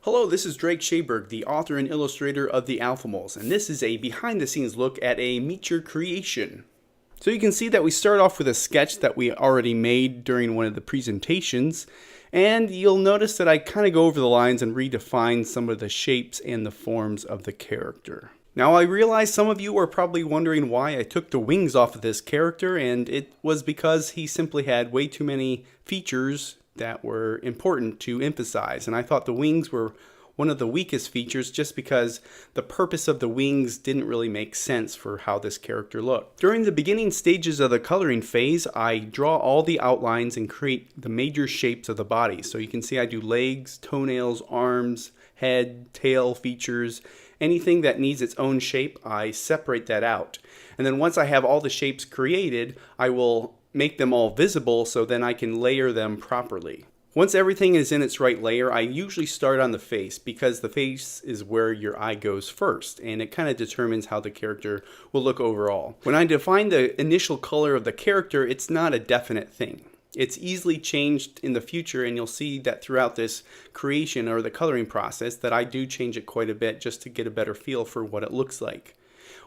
Hello, this is Drake Shaberg, the author and illustrator of the Alphamals, and this is a behind-the-scenes look at a Meature creation. So you can see that we start off with a sketch that we already made during one of the presentations, and you'll notice that I kind of go over the lines and redefine some of the shapes and the forms of the character. Now I realize some of you are probably wondering why I took the wings off of this character, and it was because he simply had way too many features that were important to emphasize, and I thought the wings were one of the weakest features just because the purpose of the wings didn't really make sense for how this character looked. During the beginning stages of the coloring phase, I draw all the outlines and create the major shapes of the body. So you can see I do legs, toenails, arms, head, tail features. Anything that needs its own shape, I separate that out. And then once I have all the shapes created, I will make them all visible so then I can layer them properly. Once everything is in its right layer, I usually start on the face because the face is where your eye goes first, and it kind of determines how the character will look overall. When I define the initial color of the character, it's not a definite thing. It's easily changed in the future, and you'll see that throughout this creation or the coloring process that I do change it quite a bit just to get a better feel for what it looks like.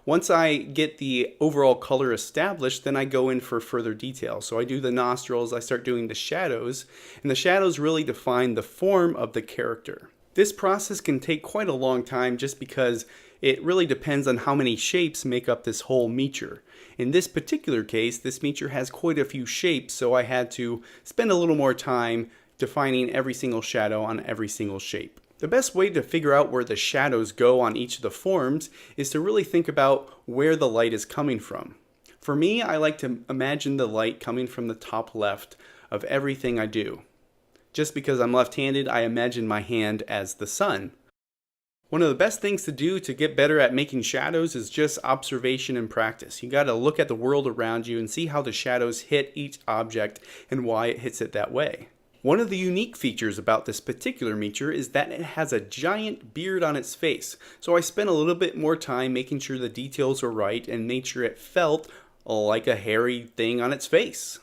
Once I get the overall color established, then I go in for further detail. So I do the nostrils, I start doing the shadows, and the shadows really define the form of the character. This process can take quite a long time just because it really depends on how many shapes make up this whole Meature. In this particular case, this Meature has quite a few shapes, so I had to spend a little more time defining every single shadow on every single shape. The best way to figure out where the shadows go on each of the forms is to really think about where the light is coming from. For me, I like to imagine the light coming from the top left of everything I do. Just because I'm left-handed, I imagine my hand as the sun. One of the best things to do to get better at making shadows is just observation and practice. You got to look at the world around you and see how the shadows hit each object and why it hits it that way. One of the unique features about this particular Meature is that it has a giant beard on its face. So I spent a little bit more time making sure the details were right and made sure it felt like a hairy thing on its face.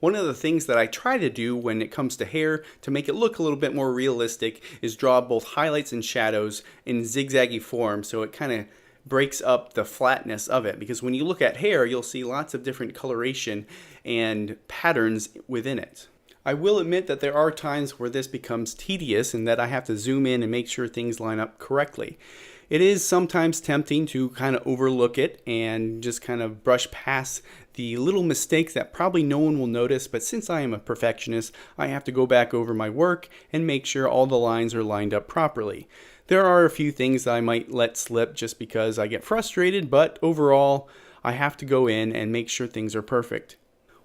One of the things that I try to do when it comes to hair to make it look a little bit more realistic is draw both highlights and shadows in zigzaggy form so it kind of breaks up the flatness of it. Because when you look at hair, you'll see lots of different coloration and patterns within it. I will admit that there are times where this becomes tedious and that I have to zoom in and make sure things line up correctly. It is sometimes tempting to kind of overlook it and just kind of brush past the little mistakes that probably no one will notice, but since I am a perfectionist, I have to go back over my work and make sure all the lines are lined up properly. There are a few things that I might let slip just because I get frustrated, but overall, I have to go in and make sure things are perfect.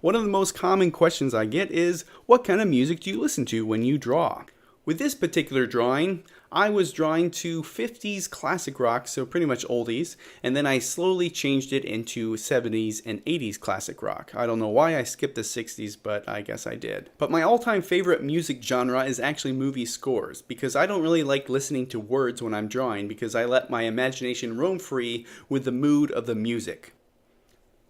One of the most common questions I get is, what kind of music do you listen to when you draw? With this particular drawing, I was drawing to 50s classic rock, so pretty much oldies, and then I slowly changed it into 70s and 80s classic rock. I don't know why I skipped the 60s, but I guess I did. But my all-time favorite music genre is actually movie scores, because I don't really like listening to words when I'm drawing, because I let my imagination roam free with the mood of the music.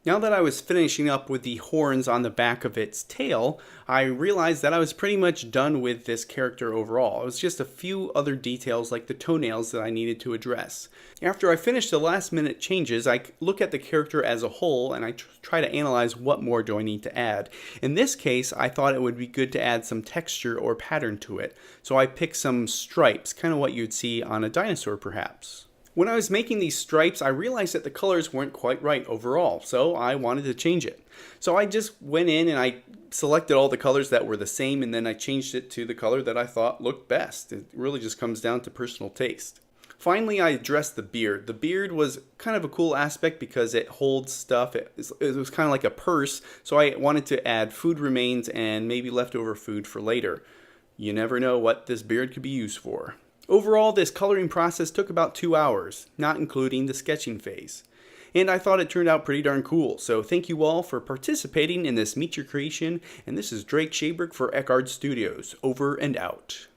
Now that I was finishing up with the horns on the back of its tail, I realized that I was pretty much done with this character overall. It was just a few other details like the toenails that I needed to address. After I finished the last minute changes, I look at the character as a whole and I try to analyze what more do I need to add. In this case, I thought it would be good to add some texture or pattern to it. So I picked some stripes, kind of what you'd see on a dinosaur perhaps. When I was making these stripes, I realized that the colors weren't quite right overall, so I wanted to change it. So I just went in and I selected all the colors that were the same, and then I changed it to the color that I thought looked best. It really just comes down to personal taste. Finally, I addressed the beard. The beard was kind of a cool aspect because it holds stuff. It was kind of like a purse, so I wanted to add food remains and maybe leftover food for later. You never know what this beard could be used for. Overall, this coloring process took about 2 hours, not including the sketching phase. And I thought it turned out pretty darn cool, so thank you all for participating in this Meature creation, and this is Drake Shaberg for Eckhart Studios, over and out.